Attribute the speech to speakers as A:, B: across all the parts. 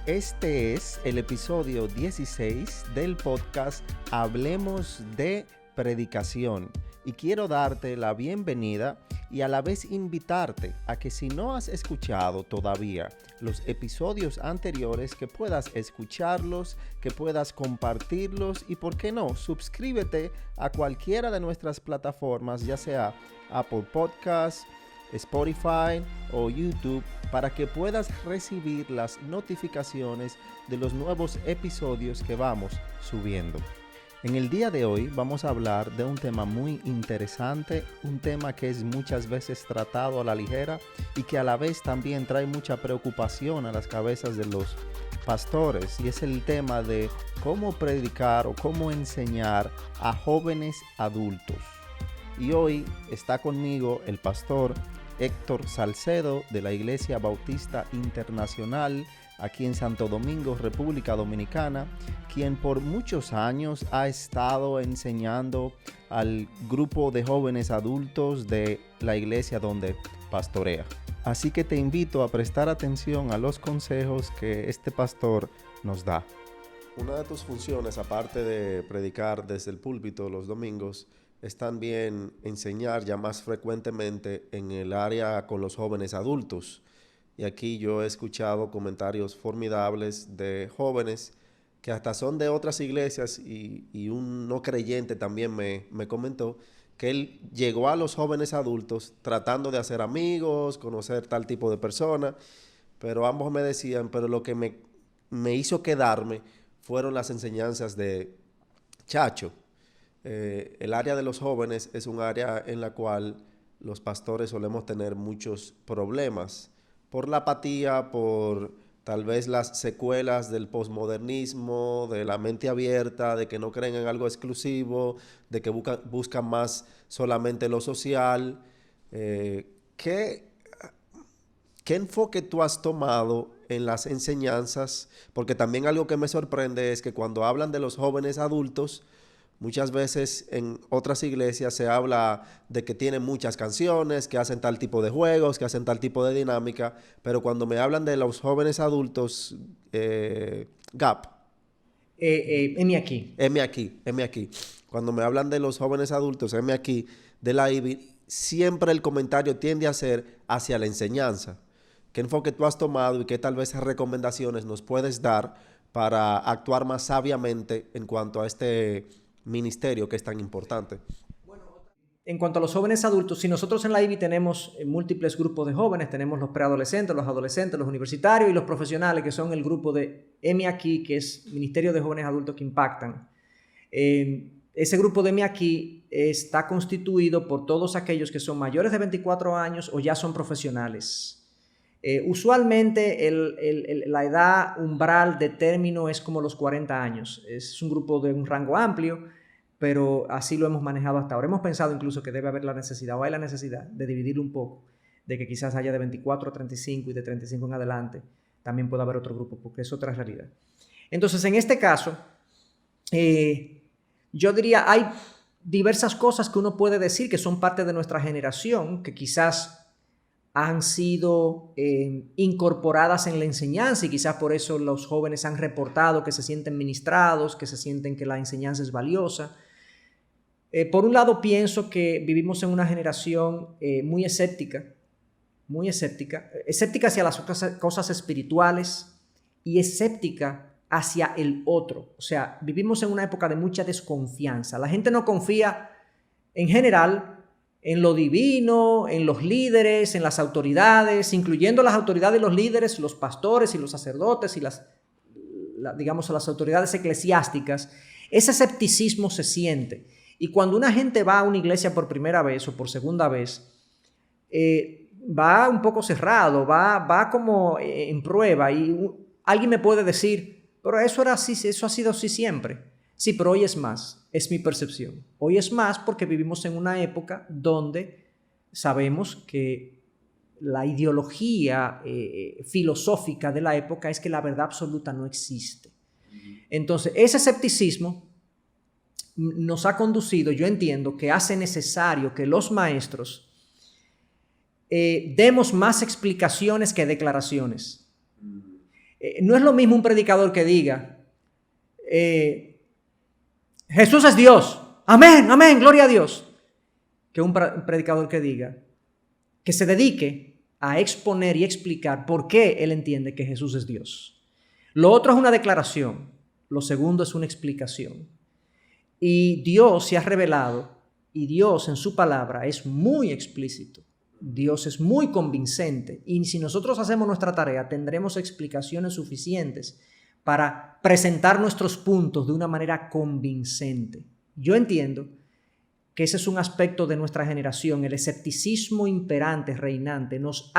A: Este es el episodio 16 del podcast Hablemos de Predicación y quiero darte la bienvenida y a la vez invitarte a que si no has escuchado todavía los episodios anteriores, que puedas escucharlos, que puedas compartirlos y, por qué no, suscríbete a cualquiera de nuestras plataformas, ya sea Apple Podcasts, Spotify o YouTube, para que puedas recibir las notificaciones de los nuevos episodios que vamos subiendo. En el día de hoy vamos a hablar de un tema muy interesante, un tema que es muchas veces tratado a la ligera y que a la vez también trae mucha preocupación a las cabezas de los pastores, y es el tema de cómo predicar o cómo enseñar a jóvenes adultos. Y hoy está conmigo el pastor Héctor Salcedo de la Iglesia Bautista Internacional aquí en Santo Domingo, República Dominicana, quien por muchos años ha estado enseñando al grupo de jóvenes adultos de la iglesia donde pastorea. Así que te invito a prestar atención a los consejos que este pastor nos da.
B: Una de tus funciones, aparte de predicar desde el púlpito los domingos, es también enseñar ya más frecuentemente en el área con los jóvenes adultos. Y aquí yo he escuchado comentarios formidables de jóvenes que hasta son de otras iglesias, y un no creyente también me comentó que él llegó a los jóvenes adultos tratando de hacer amigos, conocer tal tipo de personas, pero ambos me decían, pero lo que me hizo quedarme fueron las enseñanzas de Chacho. El área de los jóvenes es un área en la cual los pastores solemos tener muchos problemas por la apatía, por tal vez las secuelas del posmodernismo, de la mente abierta, de que no creen en algo exclusivo, de que buscan más solamente lo social. ¿Qué enfoque tú has tomado en las enseñanzas? Porque también algo que me sorprende es que cuando hablan de los jóvenes adultos, muchas veces en otras iglesias se habla de que tienen muchas canciones, que hacen tal tipo de juegos, que hacen tal tipo de dinámica, pero cuando me hablan de los jóvenes adultos, Gap.
C: Heme aquí.
B: Cuando me hablan de los jóvenes adultos, heme aquí, de la IBI, siempre el comentario tiende a ser hacia la enseñanza. ¿Qué enfoque tú has tomado y qué tal vez recomendaciones nos puedes dar para actuar más sabiamente en cuanto a este ministerio que es tan importante?
C: En cuanto a los jóvenes adultos, si nosotros en la IBI tenemos múltiples grupos de jóvenes, tenemos los preadolescentes, los adolescentes, los universitarios y los profesionales, que son el grupo de heme aquí, que es Ministerio de Jóvenes Adultos que Impactan. Ese grupo de heme aquí está constituido por todos aquellos que son mayores de 24 años o ya son profesionales. Usualmente la edad umbral de término es como los 40 años. Es un grupo de un rango amplio, pero así lo hemos manejado hasta ahora. Hemos pensado incluso que debe haber la necesidad, o hay la necesidad de dividirlo un poco, de que quizás haya de 24 a 35 y de 35 en adelante también pueda haber otro grupo, porque es otra realidad. Entonces, en este caso, yo diría, hay diversas cosas que uno puede decir que son parte de nuestra generación, que quizás han sido incorporadas en la enseñanza, y quizás por eso los jóvenes han reportado que se sienten ministrados, que se sienten que la enseñanza es valiosa. Por un lado, pienso que vivimos en una generación muy escéptica hacia las cosas espirituales y escéptica hacia el otro. O sea, vivimos en una época de mucha desconfianza. La gente no confía en general en lo divino, en los líderes, en las autoridades, incluyendo las autoridades y los líderes, los pastores y los sacerdotes y digamos, las autoridades eclesiásticas. Ese escepticismo se siente. Y cuando una gente va a una iglesia por primera vez o por segunda vez, va un poco cerrado, va como en prueba, y alguien me puede decir, pero eso era así, eso ha sido así siempre. Sí, pero hoy es más, es mi percepción. Hoy es más porque vivimos en una época donde sabemos que la ideología filosófica de la época es que la verdad absoluta no existe. Entonces, ese escepticismo nos ha conducido, yo entiendo, que hace necesario que los maestros demos más explicaciones que declaraciones. No es lo mismo un predicador que diga, Jesús es Dios, amén, amén, gloria a Dios, que un predicador que diga, que se dedique a exponer y explicar por qué él entiende que Jesús es Dios. Lo otro es una declaración, lo segundo es una explicación. Y Dios se ha revelado, y Dios en su palabra es muy explícito. Dios es muy convincente, y si nosotros hacemos nuestra tarea, tendremos explicaciones suficientes para presentar nuestros puntos de una manera convincente. Yo entiendo que ese es un aspecto de nuestra generación. El escepticismo imperante, reinante, nos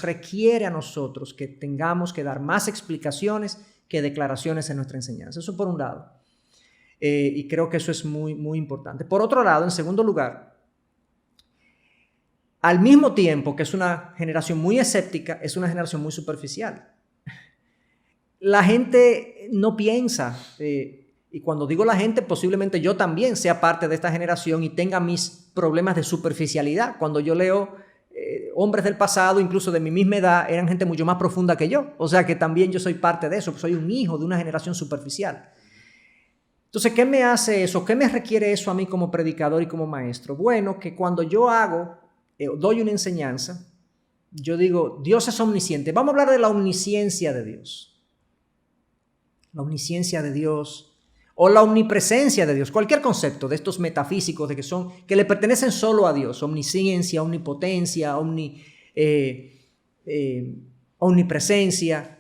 C: requiere a nosotros que tengamos que dar más explicaciones que declaraciones en nuestra enseñanza. Eso por un lado. Y creo que eso es muy, muy importante. Por otro lado, en segundo lugar, al mismo tiempo que es una generación muy escéptica, es una generación muy superficial. La gente no piensa, y cuando digo la gente, posiblemente yo también sea parte de esta generación y tenga mis problemas de superficialidad. Cuando yo leo hombres del pasado, incluso de mi misma edad, eran gente mucho más profunda que yo. O sea que también yo soy parte de eso, soy un hijo de una generación superficial. Entonces, ¿qué me hace eso? ¿Qué me requiere eso a mí como predicador y como maestro? Bueno, que cuando yo doy una enseñanza, yo digo, Dios es omnisciente. Vamos a hablar de la omnisciencia de Dios. La omnisciencia de Dios o la omnipresencia de Dios. Cualquier concepto de estos metafísicos que le pertenecen solo a Dios. Omnisciencia, omnipotencia, omnipresencia.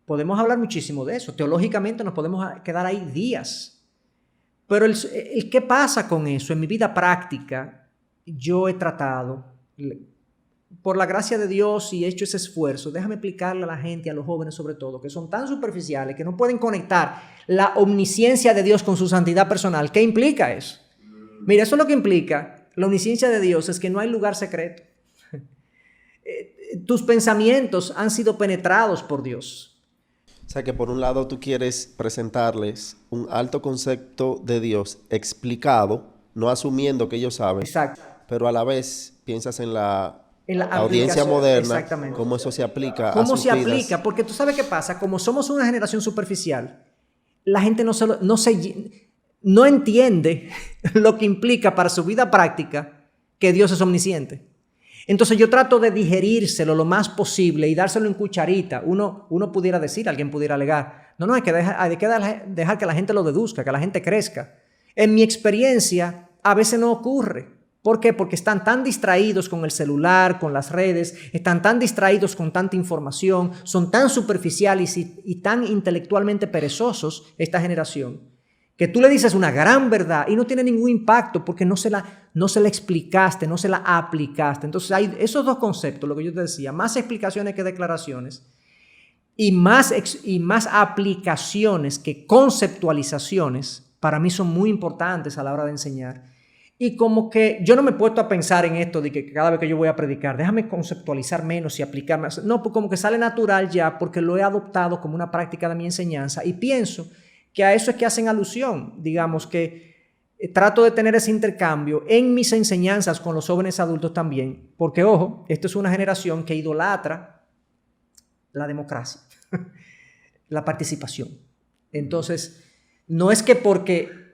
C: Podemos hablar muchísimo de eso. Teológicamente nos podemos quedar ahí días. Pero ¿qué pasa con eso? En mi vida práctica, yo he tratado, por la gracia de Dios, y he hecho ese esfuerzo, déjame explicarle a la gente, a los jóvenes sobre todo, que son tan superficiales, que no pueden conectar la omnisciencia de Dios con su santidad personal. ¿Qué implica eso? Mira, eso es lo que implica. La omnisciencia de Dios es que no hay lugar secreto. Tus pensamientos han sido penetrados por Dios.
B: O sea que por un lado tú quieres presentarles un alto concepto de Dios explicado, no asumiendo que ellos saben.
C: Exacto.
B: Pero a la vez piensas en la audiencia moderna, cómo eso se aplica a sus vidas.
C: ¿Cómo se aplica? Porque tú sabes qué pasa, como somos una generación superficial, la gente no entiende lo que implica para su vida práctica que Dios es omnisciente. Entonces yo trato de digerírselo lo más posible y dárselo en cucharita. Uno pudiera decir, alguien pudiera alegar, no, hay que dejar que la gente lo deduzca, que la gente crezca. En mi experiencia, a veces no ocurre. ¿Por qué? Porque están tan distraídos con el celular, con las redes, están tan distraídos con tanta información, son tan superficiales y tan intelectualmente perezosos esta generación, que tú le dices una gran verdad y no tiene ningún impacto porque no se la explicaste, no se la aplicaste. Entonces hay esos dos conceptos, lo que yo te decía, más explicaciones que declaraciones y más aplicaciones que conceptualizaciones, para mí son muy importantes a la hora de enseñar. Y como que yo no me he puesto a pensar en esto de que cada vez que yo voy a predicar, déjame conceptualizar menos y aplicar más. No, pues como que sale natural ya porque lo he adoptado como una práctica de mi enseñanza y pienso que a eso es que hacen alusión. Digamos que trato de tener ese intercambio en mis enseñanzas con los jóvenes adultos también, porque ojo, esto es una generación que idolatra la democracia, la participación. Entonces, no es que porque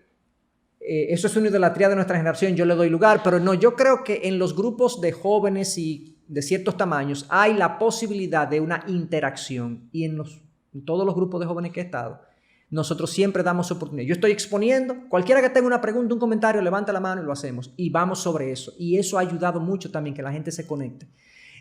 C: eso es una idolatría de nuestra generación, yo le doy lugar, pero no, yo creo que en los grupos de jóvenes y de ciertos tamaños hay la posibilidad de una interacción y en todos los grupos de jóvenes que he estado, nosotros siempre damos oportunidad. Yo estoy exponiendo, cualquiera que tenga una pregunta, un comentario, levanta la mano y lo hacemos y vamos sobre eso. Y eso ha ayudado mucho también que la gente se conecte.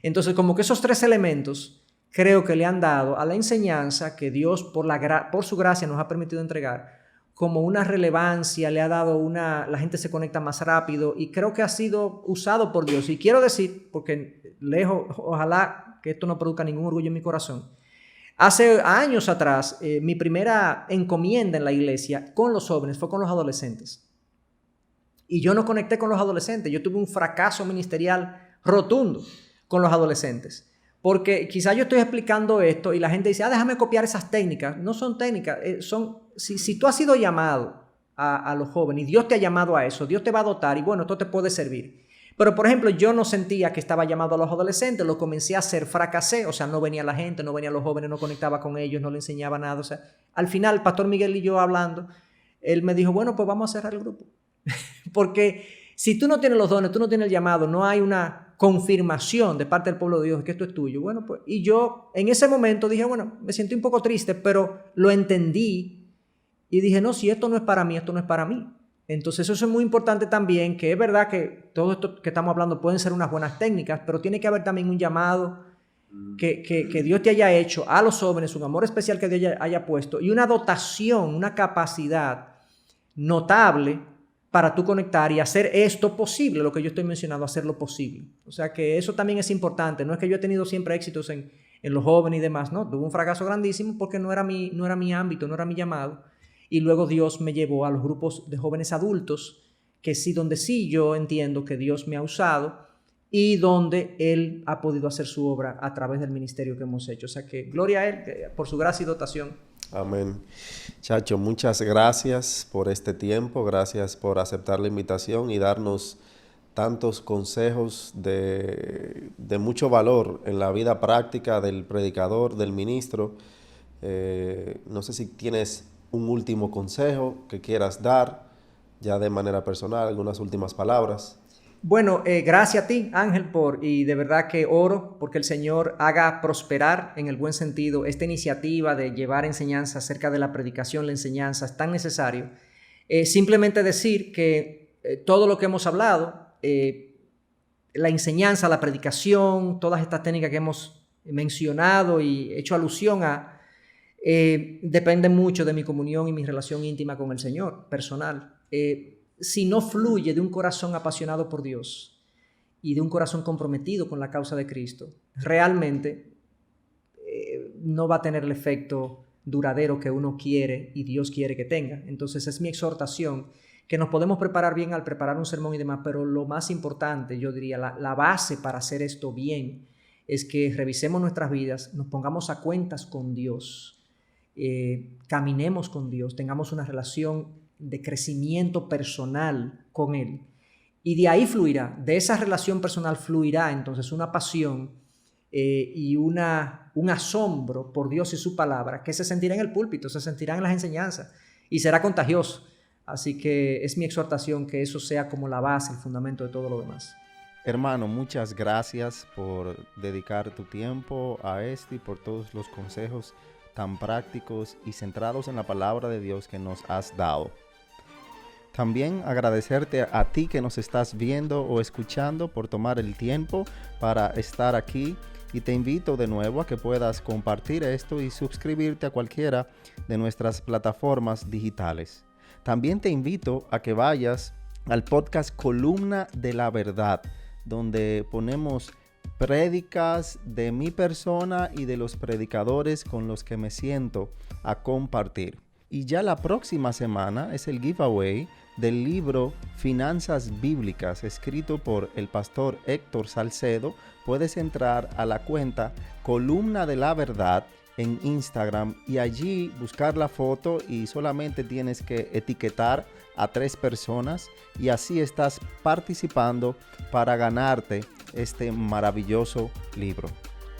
C: Entonces, como que esos tres elementos creo que le han dado a la enseñanza que Dios por su gracia nos ha permitido entregar como una relevancia, le ha dado la gente se conecta más rápido y creo que ha sido usado por Dios. Y quiero decir, porque ojalá que esto no produzca ningún orgullo en mi corazón, hace años atrás, mi primera encomienda en la iglesia con los jóvenes fue con los adolescentes. Y yo no conecté con los adolescentes. Yo tuve un fracaso ministerial rotundo con los adolescentes. Porque quizás yo estoy explicando esto y la gente dice, déjame copiar esas técnicas. No son técnicas, si tú has sido llamado a los jóvenes y Dios te ha llamado a eso, Dios te va a dotar y bueno, esto te puede servir. Pero, por ejemplo, yo no sentía que estaba llamado a los adolescentes, lo comencé a hacer, fracasé, o sea, no venía la gente, no venían los jóvenes, no conectaba con ellos, no le enseñaba nada, o sea, al final, el Pastor Miguel y yo hablando, él me dijo, bueno, pues vamos a cerrar el grupo. Porque si tú no tienes los dones, tú no tienes el llamado, no hay una confirmación de parte del pueblo de Dios de que esto es tuyo. Bueno, pues, y yo en ese momento dije, bueno, me sentí un poco triste, pero lo entendí y dije, no, si esto no es para mí, esto no es para mí. Entonces eso es muy importante también, que es verdad que todo esto que estamos hablando pueden ser unas buenas técnicas, pero tiene que haber también un llamado que Dios te haya hecho a los jóvenes, un amor especial que Dios haya puesto y una dotación, una capacidad notable para tú conectar y hacer esto posible, lo que yo estoy mencionando, hacerlo posible. O sea que eso también es importante. No es que yo he tenido siempre éxitos en los jóvenes y demás, no, tuve un fracaso grandísimo porque no era mi ámbito, no era mi llamado. Y luego Dios me llevó a los grupos de jóvenes adultos, que sí, donde sí yo entiendo que Dios me ha usado y donde Él ha podido hacer su obra a través del ministerio que hemos hecho. O sea que gloria a Él por su gracia y dotación.
B: Amén. Chacho, muchas gracias por este tiempo, gracias por aceptar la invitación y darnos tantos consejos de mucho valor en la vida práctica del predicador, del ministro. No sé si tienes un último consejo que quieras dar, ya de manera personal, algunas últimas palabras.
C: Bueno, gracias a ti, Ángel, y de verdad que oro porque el Señor haga prosperar en el buen sentido esta iniciativa de llevar enseñanza acerca de la predicación, la enseñanza, es tan necesario. Simplemente decir que todo lo que hemos hablado, la enseñanza, la predicación, todas estas técnicas que hemos mencionado y hecho alusión a, depende mucho de mi comunión y mi relación íntima con el Señor, personal. Si no fluye de un corazón apasionado por Dios y de un corazón comprometido con la causa de Cristo, realmente no va a tener el efecto duradero que uno quiere y Dios quiere que tenga. Entonces es mi exhortación, que nos podemos preparar bien al preparar un sermón y demás, pero lo más importante, yo diría, la base para hacer esto bien, es que revisemos nuestras vidas, nos pongamos a cuentas con Dios, caminemos con Dios, tengamos una relación de crecimiento personal con Él. Y de ahí fluirá, de esa relación personal fluirá entonces una pasión y un asombro por Dios y su palabra que se sentirá en el púlpito, se sentirá en las enseñanzas y será contagioso. Así que es mi exhortación que eso sea como la base, el fundamento de todo lo demás.
A: Hermano, muchas gracias por dedicar tu tiempo a esto y por todos los consejos tan prácticos y centrados en la palabra de Dios que nos has dado. También agradecerte a ti que nos estás viendo o escuchando por tomar el tiempo para estar aquí y te invito de nuevo a que puedas compartir esto y suscribirte a cualquiera de nuestras plataformas digitales. También te invito a que vayas al podcast Columna de la Verdad, donde ponemos prédicas de mi persona y de los predicadores con los que me siento a compartir. Y ya la próxima semana es el giveaway del libro Finanzas Bíblicas, escrito por el pastor Héctor Salcedo. Puedes entrar a la cuenta Columna de la Verdad en Instagram y allí buscar la foto y solamente tienes que etiquetar a 3 personas y así estás participando para ganarte este maravilloso libro.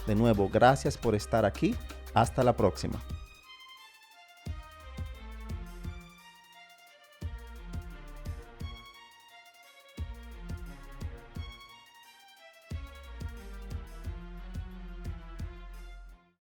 A: De nuevo, gracias por estar aquí. Hasta la próxima.